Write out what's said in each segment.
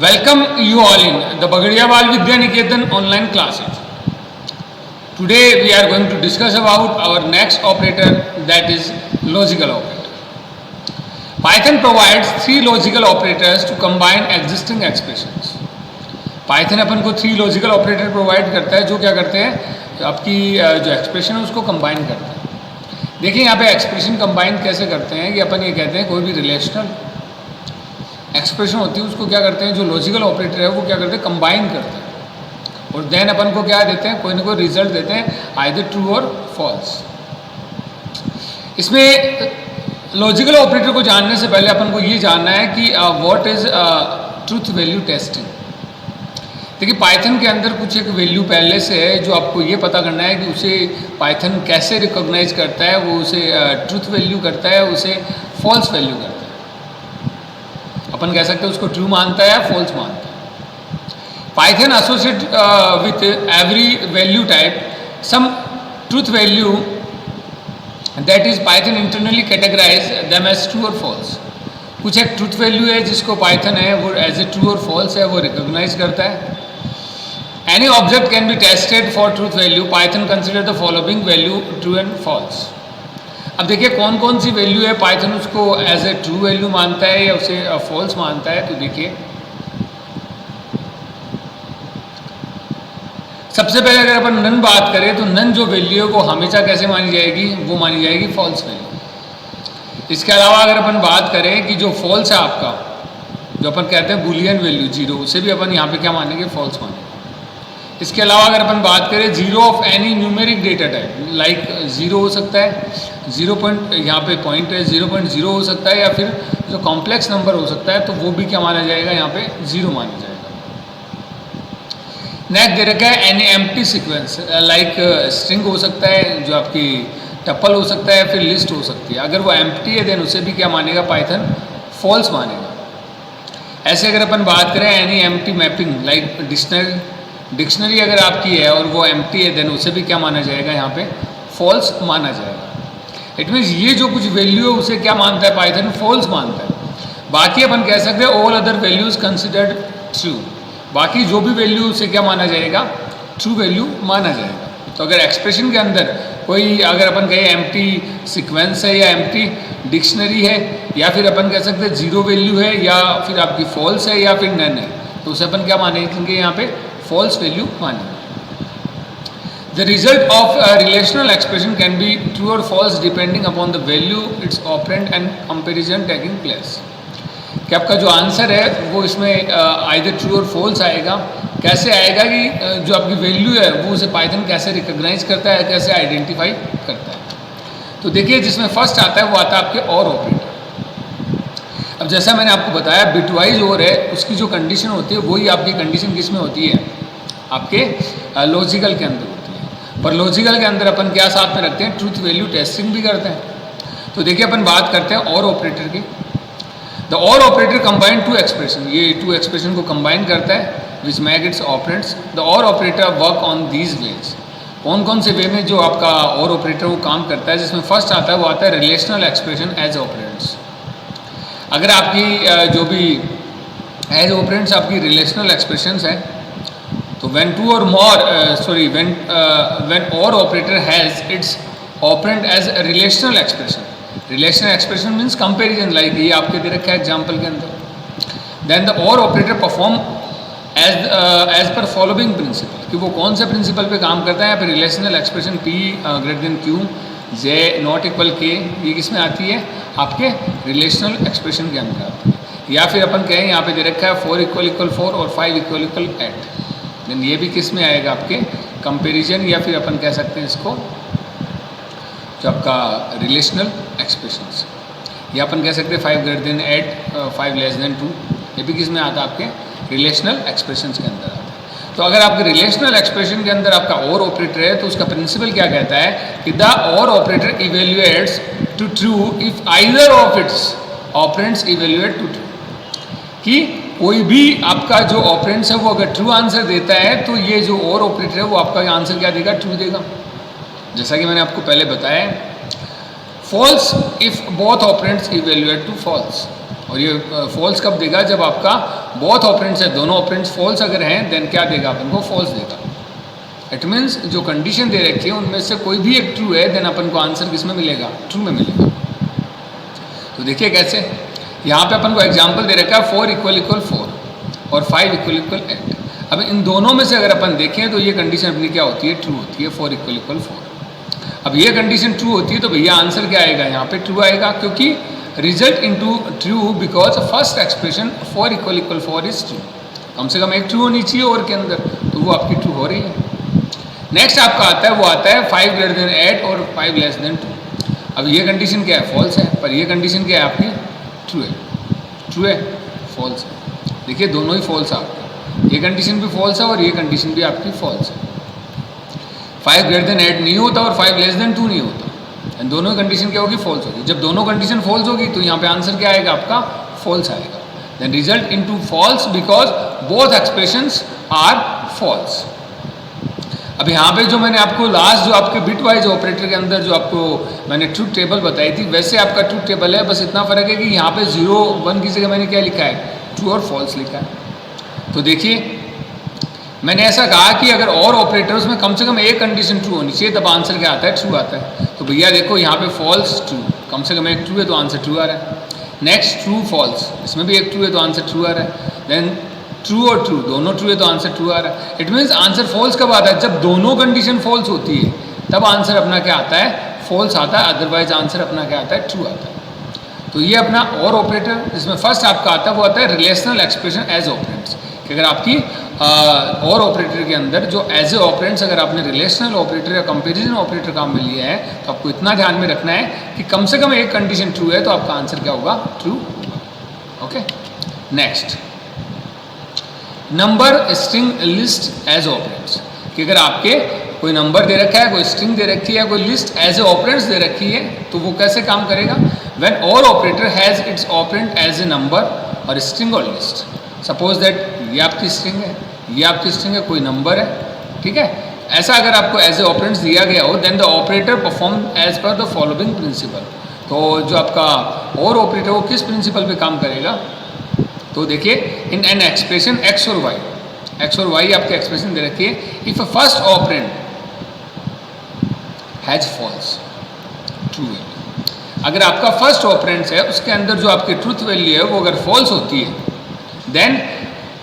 Welcome you all in the Bagadiawal Vidya Niketan online classes. Today we are going to discuss about our next operator, that is logical operator. Python provides three logical operators to combine existing expressions. Python अपन को three logical operator provide करता है जो क्या करते हैं आपकी जो expression है उसको कंबाइन करते हैं। देखिए यहाँ पे एक्सप्रेशन कंबाइन कैसे करते हैं कि अपन ये कहते हैं कोई भी रिलेशनल एक्सप्रेशन होती है उसको क्या करते हैं जो लॉजिकल ऑपरेटर है वो क्या करते हैं कंबाइन करते हैं और देन अपन को क्या देते हैं कोई ना कोई रिजल्ट देते हैं आइदर ट्रू और फॉल्स। इसमें लॉजिकल ऑपरेटर को जानने से पहले अपन को ये जानना है कि what is truth value testing. देखिए पाइथन के अंदर कुछ एक वैल्यू पहले से है जो आपको ये पता करना है कि उसे पाइथन कैसे रिकॉग्नाइज करता है, वो उसे ट्रूथ वैल्यू करता है, उसे फॉल्स वैल्यू करता है। अपन कह सकते हैं उसको ट्रू मानता है या फॉल्स मानता है। Python associate with every value type some truth value that is Python internally categorise them as true और फॉल्स। कुछ एक ट्रूथ वैल्यू है जिसको पाइथन है वो एज ए ट्रू और फॉल्स है वो रिकॉग्नाइज करता है। Any object can be tested for truth value, Python consider the following value true and false. अब देखिए कौन कौन सी वैल्यू है पाइथन उसको एज ए ट्रू वैल्यू मानता है या उसे फॉल्स मानता है। तो देखिए सबसे पहले अगर अपन नन बात करें तो नन जो वैल्यू है वो हमेशा कैसे मानी जाएगी, वो मानी जाएगी फॉल्स वैल्यू। इसके अलावा अगर अपन बात करें कि जो फॉल्स है आपका जो अपन कहते हैं बुलियन वैल्यू जीरो, उसे भी अपन यहाँ पे क्या मानेंगे फॉल्स मानेंगे। इसके अलावा अगर अपन बात करें zero of any numeric data type like zero हो सकता है, 0 पॉइंट यहाँ पे पॉइंट है 0.0 हो सकता है या फिर जो कॉम्प्लेक्स नंबर हो सकता है तो वो भी क्या माना जाएगा यहाँ पे जीरो माना जाएगा। नेक्स्ट दे रखा है any empty sequence like string हो सकता है जो आपकी टपल हो सकता है फिर लिस्ट हो सकती है। अगर वो एम्प्टी है देन उसे भी क्या मानेगा पाइथन फॉल्स मानेगा। ऐसे अगर अपन बात करें any empty mapping like dictionary अगर आपकी है और वो एम्प्टी है देन उसे भी क्या माना जाएगा यहाँ पे फॉल्स माना जाएगा। इट मीन्स ये जो कुछ वैल्यू है उसे क्या मानता है पाइथन फॉल्स मानता है। बाकी अपन कह सकते हैं all other values considered true, बाकी जो भी वैल्यू उसे क्या माना जाएगा ट्रू वैल्यू माना जाएगा। तो अगर एक्सप्रेशन के अंदर कोई अगर अपन कहें एम्प्टी सीक्वेंस है या एम्प्टी डिक्शनरी है या फिर अपन कह सकते हैं जीरो वैल्यू है या फिर आपकी फॉल्स है या फिर नन है तो उसे अपन क्या मानेंगे यहाँ पे फॉल्स वैल्यू मानेंगे। The result of a relational expression can be true or false depending upon the value, its operand and comparison taking place। कि आपका जो आंसर है वो इसमें आइदर ट्रू और फॉल्स आएगा। कैसे आएगा कि जो आपकी वैल्यू है वो उसे पाइथन कैसे रिकॉग्नाइज करता है, कैसे आइडेंटिफाई करता है। तो देखिए जिसमें फर्स्ट आता है वो आता है आपके और ऑपरेटर। अब जैसा मैंने आपको बताया बिटवाइज और है उसकी जो कंडीशन होती है वही आपकी कंडीशन किस में होती है आपके लॉजिकल के अंदर होती है। पर लॉजिकल के अंदर अपन क्या साथ में रखते हैं ट्रूथ वैल्यू टेस्टिंग भी करते हैं। तो देखिए अपन बात करते हैं और ऑपरेटर की। द और ऑपरेटर कंबाइन टू एक्सप्रेशन, ये टू एक्सप्रेशन को कंबाइन करता है which make its operands. The और operator work on these ways. कौन कौन से वे में जो आपका और ऑपरेटर वो काम करता है जिसमें फर्स्ट आता है वो आता है रिलेशनल एक्सप्रेशन एज ऑपरेंट्स। अगर आपकी जो भी एज ऑपरेंट्स आपकी रिलेशनल एक्सप्रेशंस हैं तो when two or more when or operator has its operand as a relational expression, relational expression means comparison like ये आपके दे रखा है एग्जाम्पल के अंदर। then the or operator perform as per following principle, कि वो कौन से प्रिंसिपल पे काम करता है। यहाँ पे relational expression p greater than q j not equal k ये किस में आती है आपके रिलेशनल एक्सप्रेशन के अंदर आती है। या फिर अपन कहें यहाँ पे दे रखा है 4 = 4 और 5 = 8 देन ये भी किस में आएगा आपके कंपैरिजन या फिर अपन कह सकते हैं इसको जो आपका रिलेशनल एक्सप्रेशंस या अपन कह सकते हैं 5 ग्रेटर देन 8 5 लेस देन 2 ये भी किस में आता है आपके रिलेशनल एक्सप्रेशंस के अंदर आता है। तो अगर आपके रिलेशनल एक्सप्रेशन के अंदर आपका और ऑपरेटर है तो उसका प्रिंसिपल क्या कहता है कि द और operator evaluates to true if either of its operands evaluate to true, कि कोई भी आपका जो ऑपरेंड्स है वो अगर ट्रू आंसर देता है तो ये जो और ऑपरेटर है वो आपका आंसर क्या देगा ट्रू देगा। जैसा कि मैंने आपको पहले बताया false if both operands evaluate to false. और ये फॉल्स कब देगा, जब आपका बोथ ऑपरेंड्स है, दोनों ऑपरेंड्स फॉल्स अगर हैं, देन क्या देगा अपन को, फॉल्स देगा। इट मीन्स जो कंडीशन दे रखी है उनमें से कोई भी एक ट्रू है, देन अपन को आंसर किस में मिलेगा, ट्रू में मिलेगा। तो देखिए कैसे, यहाँ पे अपन को एग्जाम्पल दे रखा है 4 = 4 और 5 = 8। अब इन दोनों में से अगर अपन देखें तो ये कंडीशन अपनी क्या होती है, ट्रू होती है, 4 = 4। अब ये कंडीशन ट्रू होती है तो भैया आंसर क्या आएगा, यहाँ पे ट्रू आएगा, क्योंकि result into true because first expression 4 = 4 is true. कम से कम एक ट्रू होनी चाहिए और के अंदर, तो वो आपकी ट्रू हो रही है। नेक्स्ट आपका आता है, वो आता है 5 > 8 और 5 <2। अब ये कंडीशन क्या है, फॉल्स है, पर ये कंडीशन क्या है आपकी, ट्रू है। ट्रू है, फॉल्स है। देखिए दोनों ही फॉल्स है आपके, ये कंडीशन भी फॉल्स है और ये कंडीशन भी आपकी फॉल्स है। 5 > 8 नहीं होता और 5 <2 नहीं होता, दोनों कंडीशन क्या होगी, फॉल्स होगी। जब दोनों कंडीशन फॉल्स होगी तो यहाँ पे आंसर क्या आएगा आपका, फॉल्स आएगा। Then result into false because both expressions are false. अब यहाँ पे जो मैंने आपको लास्ट जो आपके बिट वाइज ऑपरेटर के अंदर जो आपको मैंने ट्रूथ टेबल बताई थी, वैसे आपका ट्रूथ टेबल है, बस इतना फर्क है कि यहाँ पे 0 1 की जगह मैंने क्या लिखा है, ट्रू और फॉल्स लिखा है। तो देखिए मैंने ऐसा कहा कि अगर और ऑपरेटर्स में कम से कम एक कंडीशन ट्रू होनी चाहिए, तब आंसर क्या आता है, ट्रू आता है। तो भैया देखो यहाँ पे फॉल्स ट्रू, कम से कम एक ट्रू है तो आंसर ट्रू आ रहा है। नेक्स्ट ट्रू फॉल्स, इसमें भी एक ट्रू है तो आंसर ट्रू आ रहा है। देन ट्रू और ट्रू, दोनों ट्रू है तो आंसर ट्रू आ रहा है। इट मीन्स आंसर फॉल्स कब आता है, जब दोनों कंडीशन फॉल्स होती है तब आंसर अपना क्या आता है, फॉल्स आता है, अदरवाइज आंसर अपना क्या आता है, ट्रू आता है। तो ये अपना और ऑपरेटर, जिसमें फर्स्ट आपका आता है वो आता है रिलेशनल एक्सप्रेशन एज ऑपरेंड्स, कि अगर आपकी और ऑपरेटर के अंदर जो एज ए ऑपरेंड्स अगर आपने रिलेशनल ऑपरेटर या कंपैरिजन ऑपरेटर काम में लिया है, तो आपको इतना ध्यान में रखना है कि कम से कम एक कंडीशन ट्रू है तो आपका आंसर क्या होगा, ट्रू होगा। Okay, next number string list as operands, कि अगर आपके कोई नंबर दे रखा है, कोई स्ट्रिंग दे रखी है, कोई लिस्ट एज ए ऑपरेंड्स दे रखी है, तो वो कैसे काम करेगा, when or operator has its operand as a number और स्ट्रिंग और लिस्ट। सपोज दैट ये आपकी स्ट्रिंग है, ये आपकी स्ट्रिंग है, कोई नंबर है, ठीक है। ऐसा अगर आपको एज ए ऑपरेंड्स दिया गया हो, then the operator perform as per the following principle. तो जो आपका और ऑपरेटर वो किस प्रिंसिपल पे काम करेगा, तो देखिए इन एन एक्सप्रेशन एक्स और वाई आपके एक्सप्रेशन दे रखी है, if first operand has false true value, अगर आपका फर्स्ट ऑपरेंड्स है उसके अंदर जो आपकी ट्रूथ वैल्यू है वो अगर फॉल्स होती है, then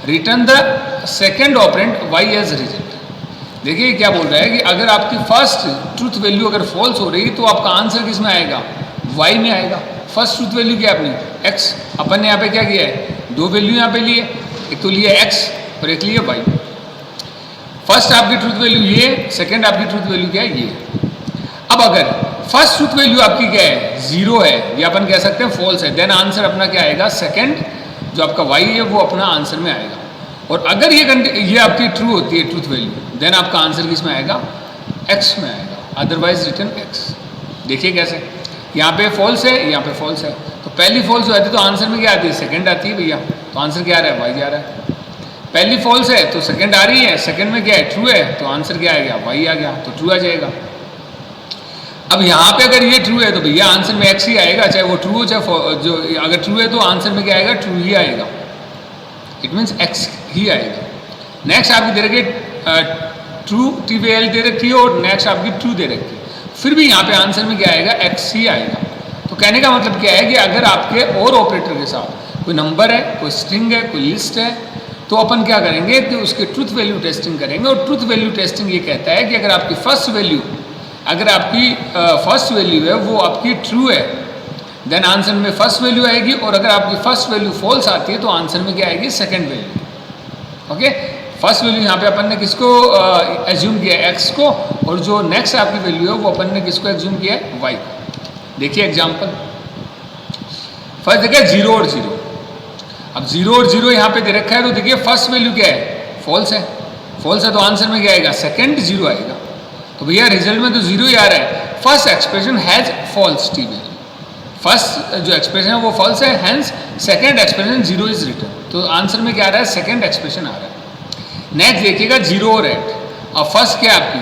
return the second operand y as result. देखिए क्या बोल रहा है कि अगर आपकी फर्स्ट ट्रूथ वैल्यू अगर फॉल्स हो रही तो आपका आंसर किस में आएगा, वाई में आएगा। फर्स्ट ट्रूथ वैल्यू क्या है अपनी, एक्स, अपन ने यहाँ पे क्या किया है, दो वैल्यू यहाँ पे लिए, एक तो लिए एक्स और एक लिए वाई। फर्स्ट आपकी ट्रूथ वैल्यू ये, सेकेंड आपकी ट्रूथ वैल्यू क्या है, ये। अब अगर फर्स्ट ट्रूथ वैल्यू आपकी क्या है, 0 है, या अपन कह सकते हैं फॉल्स है, देन आंसर अपना क्या आएगा, सेकेंड जो आपका वाई है वो अपना आंसर में आएगा। और अगर ये आपकी ट्रू होती है ट्रूथ वैल्यू, देन आपका आंसर किस में आएगा, एक्स में आएगा, अदरवाइज रिटर्न एक्स। देखिए कैसे, यहाँ पे फॉल्स है, यहाँ पे फॉल्स है, तो पहली फॉल्स हो जाती है तो आंसर में क्या आती है, सेकंड आती है भैया, तो आंसर क्या आ रहा है, वाई आ रहा है। पहली फॉल्स है तो सेकंड आ रही है, सेकंड में क्या है, ट्रू है, तो आंसर क्या आ गया, वाई आ गया, तो ट्रू आ जाएगा। अब यहाँ पे अगर ये ट्रू है तो भैया आंसर में एक्स ही आएगा, चाहे वो ट्रू हो चाहे जो, अगर ट्रू है तो आंसर में क्या आएगा, ट्रू ही आएगा, इट मीन्स एक्स ही आएगा। नेक्स्ट आपकी दे रखी ट्रू TVL दे रखी है और नेक्स्ट आपकी ट्रू दे रखी है, फिर भी यहाँ पे आंसर में क्या आएगा, एक्स ही आएगा। तो कहने का मतलब क्या है कि अगर आपके और ऑपरेटर के साथ कोई नंबर है, कोई स्ट्रिंग है, कोई लिस्ट है, तो अपन क्या करेंगे कि उसके ट्रूथ वैल्यू टेस्टिंग करेंगे। और ट्रूथ वैल्यू टेस्टिंग ये कहता है कि अगर आपकी फर्स्ट वैल्यू है वो आपकी ट्रू है, देन आंसर में फर्स्ट वैल्यू आएगी, और अगर आपकी फर्स्ट वैल्यू फॉल्स आती है तो आंसर में क्या आएगी, second value. Okay, first value यहाँ पे अपन ने किसको एज्यूम किया है, एक्स को, और जो नेक्स्ट आपकी वैल्यू है वो अपन ने किसको एज्यूम किया है, वाई को। देखिए एग्जाम्पल, फर्स्ट देखिए 0 और 0। अब 0 और 0 यहाँ पे दे रखा है, तो देखिए फर्स्ट वैल्यू क्या है, फॉल्स है, फॉल्स है तो आंसर में क्या आएगा, सेकंड 0 आएगा। तो भैया रिजल्ट में तो 0 ही आ रहा है। First expression has false T value, first जो एक्सप्रेशन है वो फॉल्स है, hence second expression 0 is return, तो आंसर में क्या आ रहा है, सेकंड एक्सप्रेशन आ रहा है। नेक्स्ट देखिएगा 0 और 8। अब फर्स्ट क्या आपकी,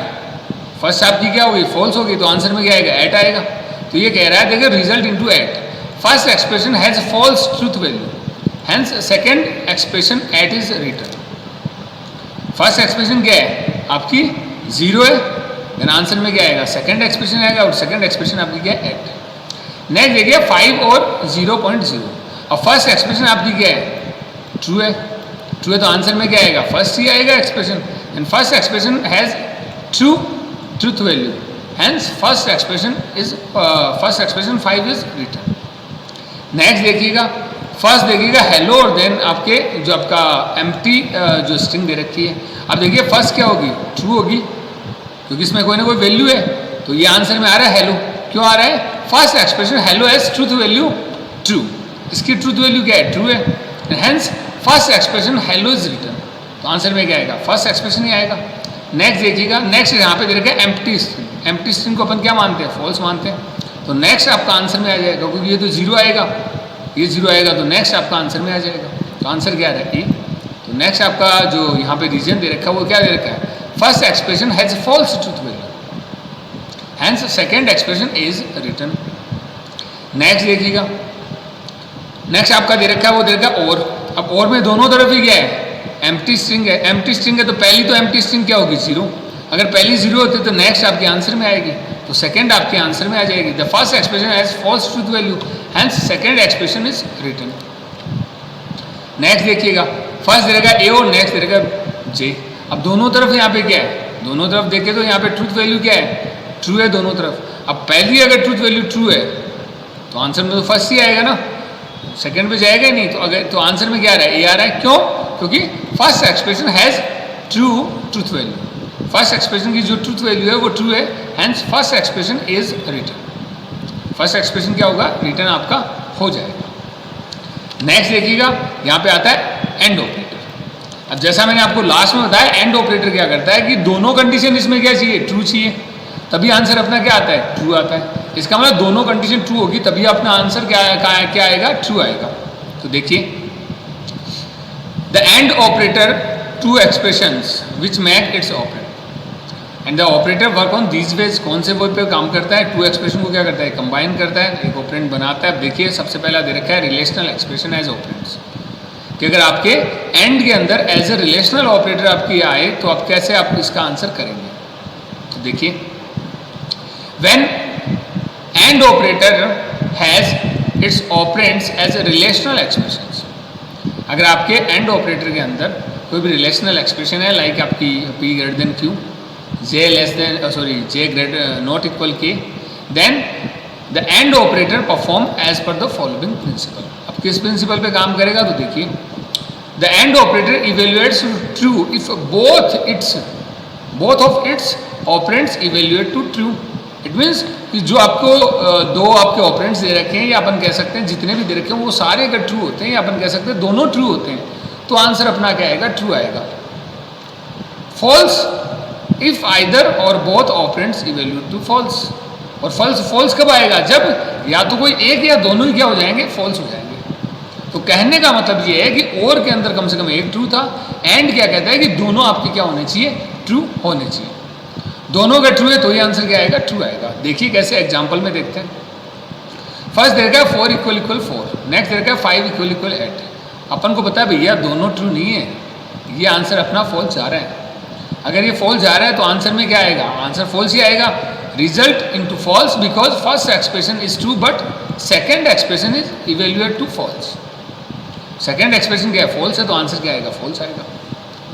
फर्स्ट आपकी क्या होगी, फॉल्स होगी, तो आंसर में क्या आएगा, 8 आएगा। तो ये कह रहा है देखिए result into 8, first expression has false truth value, hence second expression eight is return. First expression क्या है आपकी 0 है, देन आंसर में क्या आएगा सेकेंड एक्सप्रेशन आएगा, और सेकेंड एक्सप्रेशन आपकी क्या है 8। नेक्स्ट देखिए 5 और 0.0। अब फर्स्ट एक्सप्रेशन आपकी क्या है ट्रू है, ट्रू है तो आंसर में क्या आएगा फर्स्ट ही आएगा expression, and first expression has true truth value, hence first expression 5 is return. Next देखिएगा फर्स्ट देखिएगा हेलो, और देन आपके जो आपका एम्प्टी जो स्ट्रिंग दे रखी है। अब देखिए फर्स्ट क्या होगी ट्रू होगी, क्योंकि इसमें कोई ना कोई वैल्यू है, तो ये आंसर में आ रहा है हेलो। क्यों आ रहा है, first expression hello has truth value true, इसकी ट्रूथ वैल्यू क्या है ट्रू है, hence first expression hello is return, तो आंसर में क्या आएगा फर्स्ट एक्सप्रेशन ही आएगा। नेक्स्ट देखिएगा, नेक्स्ट यहाँ पे दे रखा है एम्प्टी स्ट्रिंग। एम्प्टी स्ट्रिंग को अपन क्या मानते हैं फॉल्स मानते हैं, तो नेक्स्ट आपका आंसर में आ जाएगा, क्योंकि ये तो 0 आएगा, ये 0 आएगा तो नेक्स्ट आपका आंसर में आ जाएगा, तो आंसर क्या है ए। तो नेक्स्ट आपका जो यहाँ पे रीजन दे रखा है वो क्या दे रखा है first expression has false truth value, hence second expression is return. Next देखिएगा, नेक्स्ट आपका दे रखा है वो दे रखा है और। अब और में दोनों तरफ ही क्या है एम्प्टी स्ट्रिंग है, एम्प्टी स्ट्रिंग है तो पहली तो एम्प्टी स्ट्रिंग क्या होगी 0, अगर पहली 0 होती तो नेक्स्ट आपके आंसर में आएगी, तो सेकंड आपके आंसर में आ जाएगी। The first expression has false truth value, hence second expression is return. Next देखिएगा फर्स्ट दे रखा ए और नेक्स्ट दे रखा जे। अब दोनों तरफ यहाँ पे क्या है, दोनों तरफ देखे तो यहाँ पे ट्रूथ वैल्यू क्या है ट्रू है दोनों तरफ। अब पहली अगर ट्रूथ वैल्यू ट्रू है तो आंसर में तो फर्स्ट ही आएगा ना, सेकंड पे जाएगा ही नहीं, तो अगर तो आंसर में क्या आ रहा है ए आ रहा है। क्यों, क्योंकि first expression has true truth value, first expression की जो ट्रूथ वैल्यू है वो ट्रू है, hence first expression is return. First expression क्या होगा रिटर्न आपका हो जाएगा। नेक्स्ट देखिएगा यहाँ पे आता है एंड ऑपरेटर। अब जैसा मैंने आपको लास्ट में बताया एंड ऑपरेटर क्या करता है कि दोनों कंडीशन इसमें क्या चाहिए ट्रू चाहिए, तभी आंसर अपना क्या आता है ट्रू आता है। इसका मतलब दोनों कंडीशन ट्रू होगी तभी अपना आंसर क्या आएगा ट्रू आएगा। तो देखिए the and operator two expressions which make its operator and the operator work on these ways. कौन से वे पे काम करता है, टू एक्सप्रेशन को क्या करता है कंबाइन करता है, एक ऑपरेंट बनाता है। देखिए सबसे पहला दे रखा है रिलेशनल एक्सप्रेशन एज ऑपरेंट्स, कि अगर आपके एंड के अंदर एज ए रिलेशनल ऑपरेटर आपकी आए तो आप कैसे आप इसका आंसर करेंगे। तो देखिए when and operator has its operands as a relational expressions, अगर आपके एंड ऑपरेटर के अंदर कोई भी रिलेशनल एक्सप्रेशन है लाइक आपकी p greater than q, j less than j greater not equal k, then the and operator perform as per the following principle. अब किस प्रिंसिपल पे काम करेगा तो देखिए the and operator evaluates true if both of its operands evaluate to true. It means कि जो आपको दो आपके ऑपरेंट्स दे रखे हैं या अपन कह सकते हैं जितने भी दे रखे हैं वो सारे अगर ट्रू होते हैं या अपन कह सकते हैं दोनों ट्रू होते हैं तो आंसर अपना क्या आएगा ट्रू आएगा। False if either or both operands evaluate to false, और फॉल्स कब आएगा जब या तो कोई एक या दोनों ही क्या हो जाएंगे फॉल्स हो जाएंगे। तो कहने का मतलब ये है कि और के अंदर कम से कम एक ट्रू था, एंड क्या कहता है कि दोनों आपके क्या होने चाहिए ट्रू होने चाहिए। दोनों का ट्रू है तो ये आंसर क्या आएगा ट्रू आएगा। देखिए कैसे एग्जांपल में देखते हैं। फर्स्ट देखा है 4 इक्वल इक्वल 4, नेक्स्ट देखा है 5 इक्वल इक्वल 8। अपन को पता है भैया दोनों ट्रू नहीं है, ये आंसर अपना फॉल्स जा रहा है। अगर ये फॉल्स जा रहा है तो आंसर में क्या आएगा आंसर फॉल्स ही आएगा। Result into false because first expression is true but second expression is evaluate to false. Second expression क्या है फॉल्स है तो आंसर क्या आएगा फॉल्स आएगा।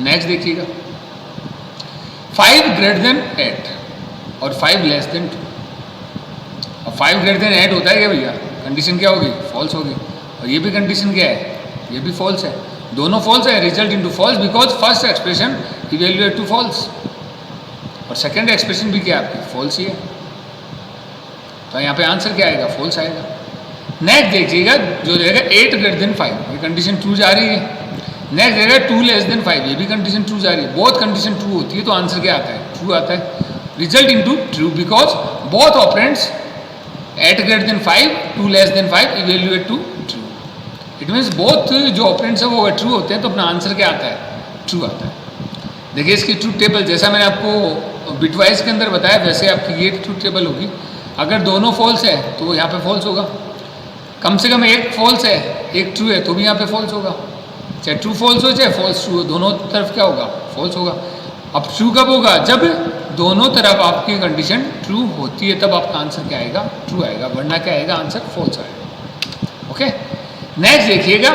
नेक्स्ट देखिएगा 5 ग्रेटर देन 8 और 5 लेस देन 2। अब 5 ग्रेटर देन 8 होता है क्या भैया, कंडीशन क्या होगी फॉल्स होगी, और ये भी कंडीशन क्या है ये भी फॉल्स है, दोनों फॉल्स है। Result into false because first expression evaluate to false और सेकंड एक्सप्रेशन भी क्या है आपकी फॉल्स ही है, तो यहाँ पे आंसर क्या आएगा फॉल्स आएगा। नेक्स्ट देखिएगा जो रहेगा 8 ग्रेटर देन 5, ये कंडीशन ट्रू जा रही है। नेक्स्ट रहेगा 2 लेस देन 5, ये भी कंडीशन ट्रू जा रही है। बोथ कंडीशन ट्रू होती है तो आंसर क्या आता है ट्रू आता है। Result into true because both operands 8 greater than 5 2 less than 5 evaluate to true. It means both जो ऑपरेंट्स है वो अगर ट्रू होते हैं तो अपना आंसर क्या आता है ट्रू आता है। देखिए इसकी ट्रूथ टेबल जैसा मैंने आपको बिटवाइज के अंदर बताया वैसे आपकी ये ट्रूथ टेबल होगी। अगर दोनों फॉल्स है तो यहाँ पे फॉल्स होगा, कम से कम एक फॉल्स है एक ट्रू है तो भी यहाँ पे फॉल्स होगा, चाहे ट्रू फॉल्स हो चाहे फॉल्स ट्रू हो, दोनों तरफ क्या होगा, फॉल्स होगा। अब ट्रू कब होगा, जब दोनों तरफ आपकी कंडीशन ट्रू होती है तब आपका आंसर क्या आएगा, ट्रू आएगा, वरना क्या आएगा, आंसर फॉल्स आएगा। ओके, नेक्स्ट देखिएगा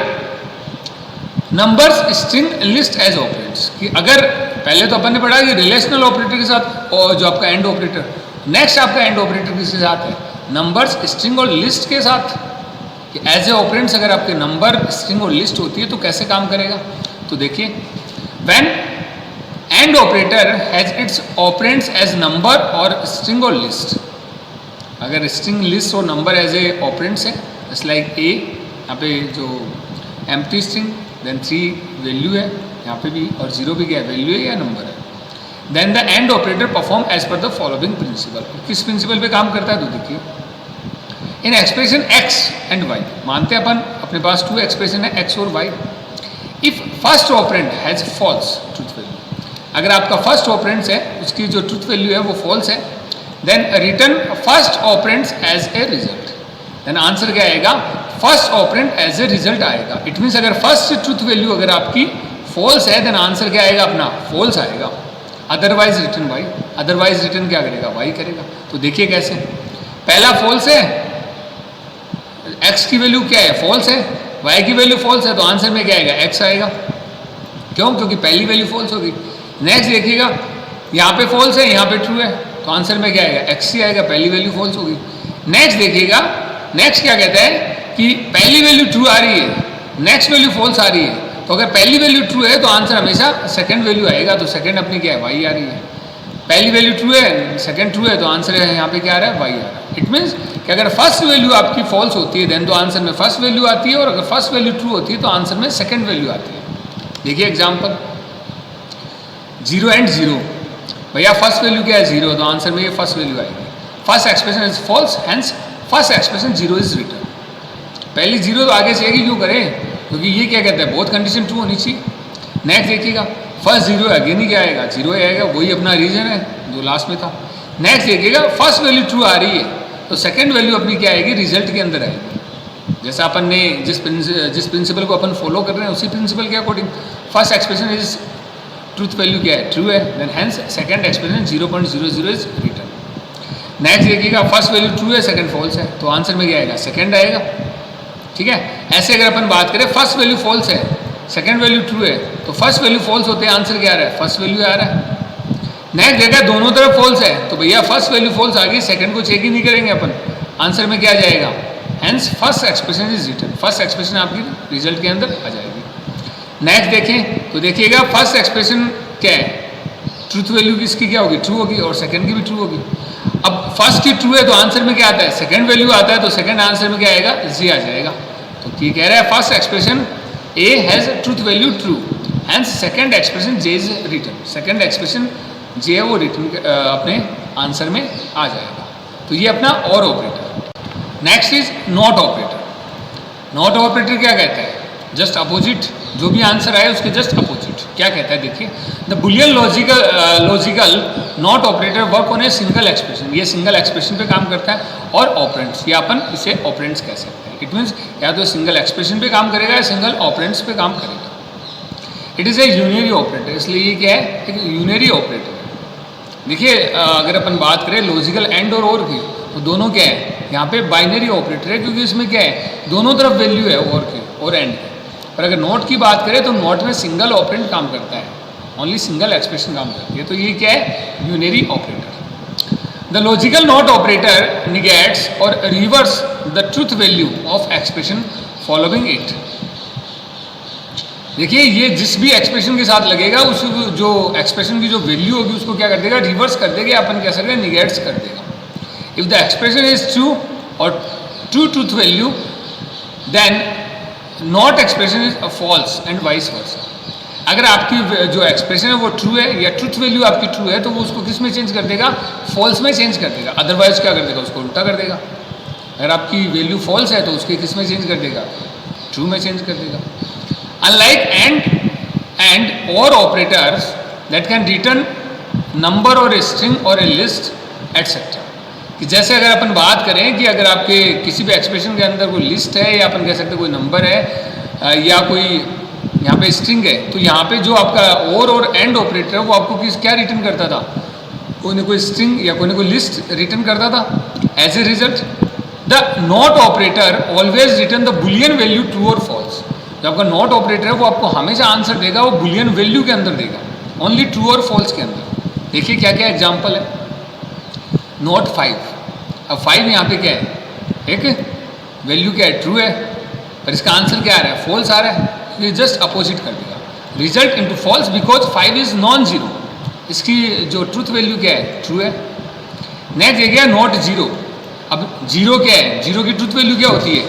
numbers string list as operators, कि अगर पहले तो अपन ने पढ़ा कि रिलेशनल ऑपरेटर के साथ और जो आपका एंड ऑपरेटर, नेक्स्ट आपका एंड ऑपरेटर किसके साथ है, नंबर्स स्ट्रिंग और लिस्ट के साथ, कि एज ए ऑपरेंड्स अगर आपके नंबर स्ट्रिंग और लिस्ट होती है तो कैसे काम करेगा। तो देखिए when and operator has its operands as number और स्ट्रिंग और लिस्ट, अगर स्ट्रिंग लिस्ट और नंबर एज ए ऑपरेंड्स है, जस्ट लाइक ए, यहाँ पे जो एम्प्टी स्ट्रिंग, देन 3 वैल्यू है यहाँ पे भी, और 0 भी क्या है, वैल्यू है या नंबर है। Then the and operator perform as per the following principle, किस प्रिंसिपल पे काम करता है, तो देखिए in expression x and y, मानते हैं अपन अपने पास 2 एक्सप्रेशन है x और y, if first operand has false truth value, अगर आपका फर्स्ट ऑपरेंड है उसकी जो ट्रूथ वैल्यू है वो फॉल्स है, then return first operand as a result, then answer क्या आएगा, first operand as a result आएगा। इट मीन्स अगर फर्स्ट ट्रूथ वैल्यू अगर आपकी फॉल्स है देन आंसर क्या आएगा, अपना फॉल्स आएगा, otherwise return y, otherwise return क्या करेगा, y करेगा। तो देखिए कैसे, पहला फॉल्स है, x की वैल्यू क्या है, फॉल्स है, y की वैल्यू फॉल्स है, तो आंसर में क्या आएगा, x आएगा, क्यों, क्योंकि पहली वैल्यू फॉल्स होगी। नेक्स्ट देखिएगा यहाँ पे फॉल्स है यहाँ पे ट्रू है, तो आंसर में क्या आएगा, x ही आएगा, पहली वैल्यू फॉल्स होगी। नेक्स्ट देखिएगा, नेक्स्ट क्या कहता है कि पहली वैल्यू ट्रू आ रही है, नेक्स्ट वैल्यू फॉल्स आ रही है, तो अगर पहली वैल्यू ट्रू है तो आंसर हमेशा सेकंड वैल्यू आएगा, तो सेकंड अपनी क्या है, y आ रही है, पहली वैल्यू ट्रू है सेकंड ट्रू है तो आंसर यहाँ पे क्या आ रहा है, y आ रहा है। इट मीन्स कि अगर फर्स्ट वैल्यू आपकी फॉल्स होती है देन तो आंसर में फर्स्ट वैल्यू आती है, और अगर फर्स्ट वैल्यू ट्रू होती है तो आंसर में सेकंड वैल्यू आती है। देखिए एग्जांपल 0 एंड 0, भैया फर्स्ट वैल्यू क्या है, 0, तो आंसर में ये फर्स्ट वैल्यू आएगी, first expression is false, hence first expression 0 is return. पहली 0 तो आगे से आएगी, क्यों करें, क्योंकि ये क्या कहता है, बहुत कंडीशन ट्रू होनी चाहिए। नेक्स्ट देखिएगा फर्स्ट 0 है, अगेन ही क्या आएगा, 0 ही आएगा, वही अपना रीजन है जो लास्ट में था। नेक्स्ट देखिएगा फर्स्ट वैल्यू ट्रू आ रही है तो सेकंड वैल्यू अपनी क्या आएगी, रिजल्ट के अंदर आएगी, जैसा अपन ने जिस प्रिंसिपल को अपन फॉलो कर रहे हैं उसी प्रिंसिपल के according first expression is truth value क्या है, ट्रू है, then hence second expression 0.00 is return. Next देखिएगा फर्स्ट वैल्यू ट्रू है सेकंड फॉल्स है, तो आंसर में क्या आएगा, सेकंड आएगा, ठीक है। ऐसे अगर अपन बात करें फर्स्ट वैल्यू फॉल्स है सेकंड वैल्यू ट्रू है, तो फर्स्ट वैल्यू फॉल्स होते हैं, आंसर क्या आ रहा है, फर्स्ट वैल्यू आ रहा है। नेक्स्ट देखा दोनों तरफ फॉल्स है, तो भैया फर्स्ट वैल्यू फॉल्स आ गई, सेकंड को चेक ही नहीं करेंगे अपन, आंसर में क्या आ जाएगा, hence first expression is return, first expression आपकी रिजल्ट के अंदर आ जाएगी। नेक्स्ट देखें तो देखिएगा फर्स्ट एक्सप्रेशन क्या है, ट्रूथ वैल्यू किसकी क्या होगी, ट्रू होगी, और सेकंड की भी ट्रू होगी। अब फर्स्ट की ट्रू है तो आंसर में क्या आता है, सेकंड वैल्यू आता है, तो सेकंड आंसर में क्या आएगा, जी आ जाएगा। तो ये कह रहा है first expression A has truth value true, hence second expression J is return, second expression J है वो रिटर्न अपने आंसर में आ जाएगा। तो ये अपना और operator. Next is not operator. Not operator क्या कहता है, जस्ट अपोजिट, जो भी आंसर आए उसके जस्ट अपोजिट। क्या कहता है देखिए, the Boolean logical not operator work on a single expression, ये सिंगल एक्सप्रेशन पे काम करता है, और ऑपरेंड्स, या अपन इसे ऑपरेंड्स कह सकते हैं। इट मीन्स या तो सिंगल एक्सप्रेशन पे काम करेगा या सिंगल ऑपरेंड्स पे काम करेगा। It is a unary operator, इसलिए ये क्या है, एक यूनरी ऑपरेटर है। देखिए अगर अपन बात करें लॉजिकल एंड और की, तो दोनों क्या है, यहाँ पे बाइनरी ऑपरेटर है, क्योंकि इसमें क्या है, दोनों तरफ वैल्यू है और के और एंड के। पर अगर नॉट की बात करें तो नॉट में सिंगल ऑपरेंड काम करता है, ओनली सिंगल एक्सप्रेशन काम करती है, तो ये क्या है, unary operator. The logical not operator negates और reverse the truth value of expression following it. देखिए ये जिस भी एक्सप्रेशन के साथ लगेगा उस जो एक्सप्रेशन की जो वैल्यू होगी उसको क्या कर देगा, रिवर्स कर देगा, अपन कह सकते हैं निगेट्स कर देगा। If the expression is true और true truth value then not expression is false and vice versa. अगर आपकी जो एक्सप्रेशन है वो ट्रू है या ट्रूथ वैल्यू आपकी ट्रू है तो वो उसको किस में चेंज कर देगा, फॉल्स में चेंज कर देगा, अदरवाइज क्या कर देगा, उसको उल्टा कर देगा। अगर आपकी वैल्यू फॉल्स है तो उसके किस में चेंज कर देगा, ट्रू में चेंज कर देगा। अनलाइक एंड और operators that can return number और ए स्ट्रिंग और ए लिस्ट एटसेट्रा। कि जैसे अगर अपन बात करें कि अगर आपके किसी भी एक्सप्रेशन के अंदर कोई लिस्ट है या अपन कह सकते हैं कोई नंबर है या कोई यहाँ पे स्ट्रिंग है, तो यहाँ पे जो आपका और एंड ऑपरेटर है वो आपको क्या रिटर्न करता था, कोई ना कोई स्ट्रिंग या कोई ना कोई लिस्ट रिटर्न करता था। As a result the not operator always return the boolean value true और फॉल्स। जो आपका नॉट ऑपरेटर है वो आपको हमेशा आंसर देगा, वो बुलियन वैल्यू के अंदर देगा, ओनली ट्रू और फॉल्स के अंदर। देखिए क्या क्या एग्जाम्पल है। नॉट 5, अब 5 यहाँ पे क्या है, एक वैल्यू क्या है, ट्रू है, पर इसका आंसर क्या आ रहा है, फॉल्स आ रहा है, ये जस्ट अपोजिट कर देगा। Result into false because 5 is non zero, इसकी जो ट्रूथ वैल्यू क्या है, ट्रू है। नेक्स्ट ये गया नॉट जीरो। अब जीरो क्या है, जीरो की ट्रूथ वैल्यू क्या होती है,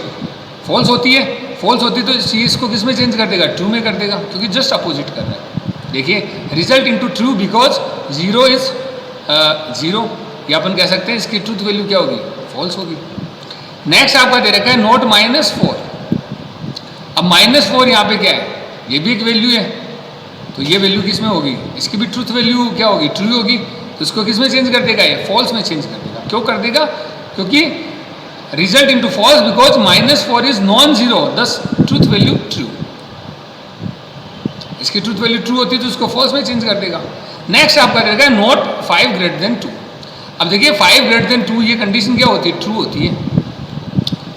फॉल्स होती है। फॉल्स होती है तो इस चीज़ को किस में चेंज कर देगा, ट्रू में कर देगा, क्योंकि जस्ट अपोजिट कर रहा है। देखिए result into true because zero is zero, या अपन कह सकते हैं इसकी ट्रूथ वैल्यू क्या होगी, फॉल्स होगी। नेक्स्ट आपका दे रखा है नॉट -4। अब -4 यहाँ पे क्या है, ये भी एक वैल्यू है, तो ये वैल्यू किस में होगी, इसकी भी ट्रूथ वैल्यू क्या होगी, ट्रू होगी, तो इसको किस में चेंज कर देगा, ये फॉल्स में चेंज कर देगा। क्यों कर देगा, क्योंकि result into false because -4 is non zero, this truth value true, इसकी ट्रूथ वैल्यू ट्रू होती है तो इसको फॉल्स में चेंज कर देगा। नेक्स्ट आपका दे रखा है नॉट 5 ग्रेटर देन 2। अब देखिए 5 ग्रेटर देन 2 ये कंडीशन क्या होती है, ट्रू होती है,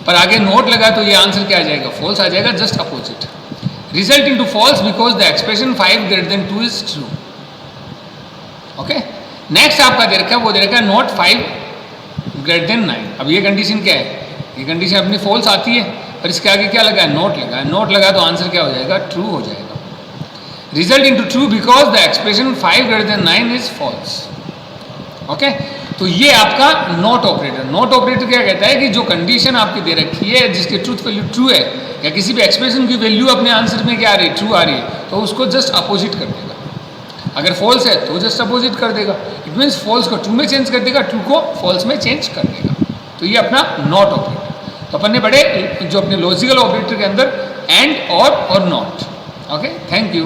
पर आगे नोट लगा तो ये आंसर क्या आ जाएगा, फॉल्स आ जाएगा, just opposite. Result into false because the expression 5 greater than 2 is true. Okay, next आपका दे रखा है, वो दे रखा है नॉट 5 ग्रेटर देन 9। अब ये कंडीशन क्या है, ये कंडीशन अपनी फॉल्स आती है, पर इसके आगे क्या लगा है, नोट लगा है, नोट लगा तो आंसर क्या हो जाएगा, ट्रू हो जाएगा। Result into true because the expression 5 greater than 9 is false. Okay, तो ये आपका नॉट ऑपरेटर। नॉट ऑपरेटर क्या कहता है कि जो कंडीशन आपकी दे रखी है जिसकी ट्रूथ वैल्यू ट्रू है, या किसी भी एक्सप्रेशन की वैल्यू अपने आंसर में क्या आ रही है, ट्रू आ रही है, तो उसको जस्ट अपोजिट कर देगा। अगर फॉल्स है तो जस्ट अपोजिट कर देगा, इट मीन्स फॉल्स को ट्रू में चेंज कर देगा, ट्रू को फॉल्स में चेंज कर देगा। तो ये अपना नॉट ऑपरेटर। तो अपन ने पढ़े जो अपने लॉजिकल ऑपरेटर के अंदर एंड और नॉट। Okay, thank you.